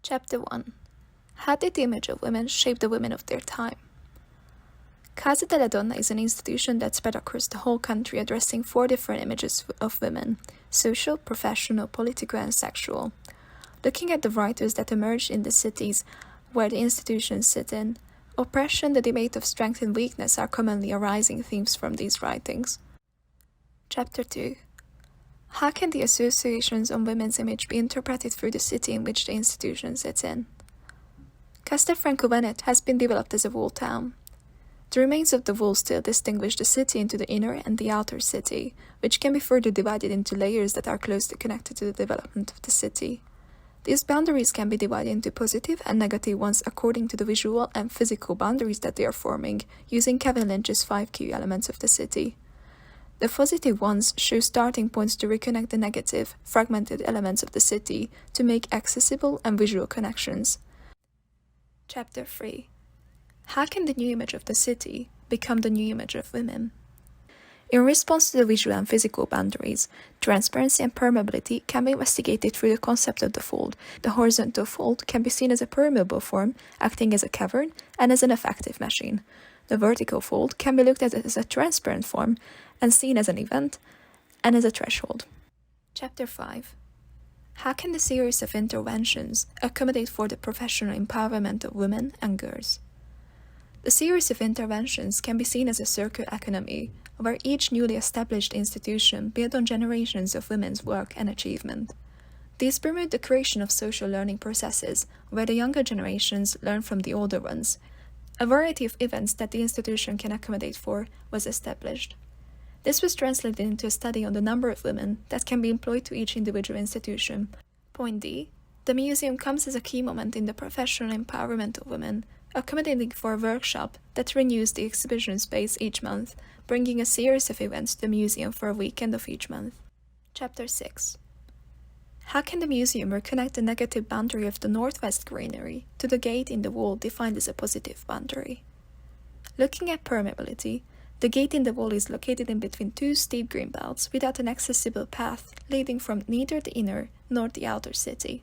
Chapter 1. How did the image of women shape the women of their time? Casa delle Donne is an institution that spread across the whole country, addressing 4 different images of women: social, professional, political, and sexual. Looking at the writers that emerged in the cities where the institutions sit in, oppression, the debate of strength and weakness are commonly arising themes from these writings. Chapter 2. How can the associations on women's image be interpreted through the city in which the institution sits in? Castelfranco Veneto has been developed as a walled town. The remains of the wall still distinguish the city into the inner and the outer city, which can be further divided into layers that are closely connected to the development of the city. These boundaries can be divided into positive and negative ones according to the visual and physical boundaries that they are forming, using Kevin Lynch's 5 key elements of the city. The positive ones show starting points to reconnect the negative, fragmented elements of the city to make accessible and visual connections. Chapter 3. How can the new image of the city become the new image of women? In response to the visual and physical boundaries, transparency and permeability can be investigated through the concept of the fold. The horizontal fold can be seen as a permeable form, acting as a cavern and as an effective machine. The vertical fold can be looked at as a transparent form and seen as an event and as a threshold. Chapter 5. How can the series of interventions accommodate for the professional empowerment of women and girls? The series of interventions can be seen as a circular economy, where each newly established institution built on generations of women's work and achievement. These promote the creation of social learning processes, where the younger generations learn from the older ones. A variety of events that the institution can accommodate for was established. This was translated into a study on the number of women that can be employed to each individual institution. Point D. The museum comes as a key moment in the professional empowerment of women, accommodating for a workshop that renews the exhibition space each month, bringing a series of events to the museum for a weekend of each month. Chapter 6. How can the museum reconnect the negative boundary of the northwest greenery to the gate in the wall defined as a positive boundary? Looking at permeability, the gate in the wall is located in between 2 steep green belts without an accessible path leading from neither the inner nor the outer city.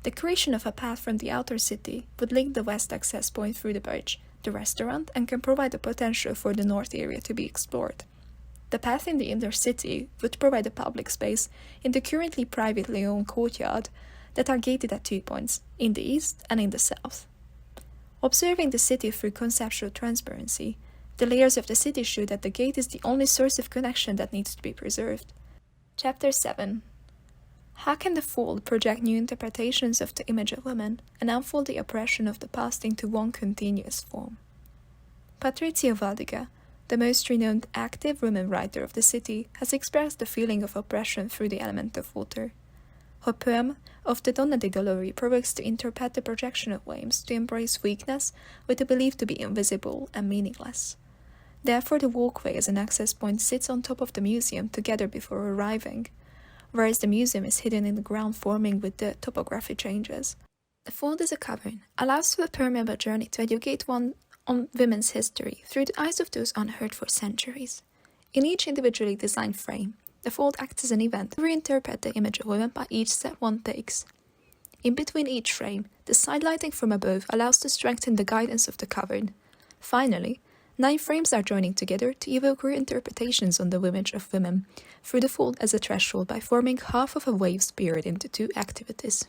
The creation of a path from the outer city would link the west access point through the bridge, the restaurant, and can provide the potential for the north area to be explored. The path in the inner city would provide a public space in the currently privately owned courtyard that are gated at 2 points, in the east and in the south. Observing the city through conceptual transparency, the layers of the city show that the gate is the only source of connection that needs to be preserved. Chapter 7. How can the fold project new interpretations of the image of women and unfold the oppression of the past into one continuous form? Patrizia Valdiga, the most renowned active women writer of the city, has expressed the feeling of oppression through the element of water. Her poem of the Donne dei Dolori provokes to interpret the projection of flames to embrace weakness with the belief to be invisible and meaningless. Therefore, the walkway as an access point sits on top of the museum together before arriving, whereas the museum is hidden in the ground forming with the topography changes. The fold as a cavern allows for a permeable journey to educate one on women's history through the eyes of those unheard for centuries. In each individually designed frame, the fold acts as an event to reinterpret the image of women by each step one takes. In between each frame, the side lighting from above allows to strengthen the guidance of the cavern. Finally, 9 frames are joining together to evoke reinterpretations on the image of women through the fold as a threshold by forming half of a wave spirit into 2 activities.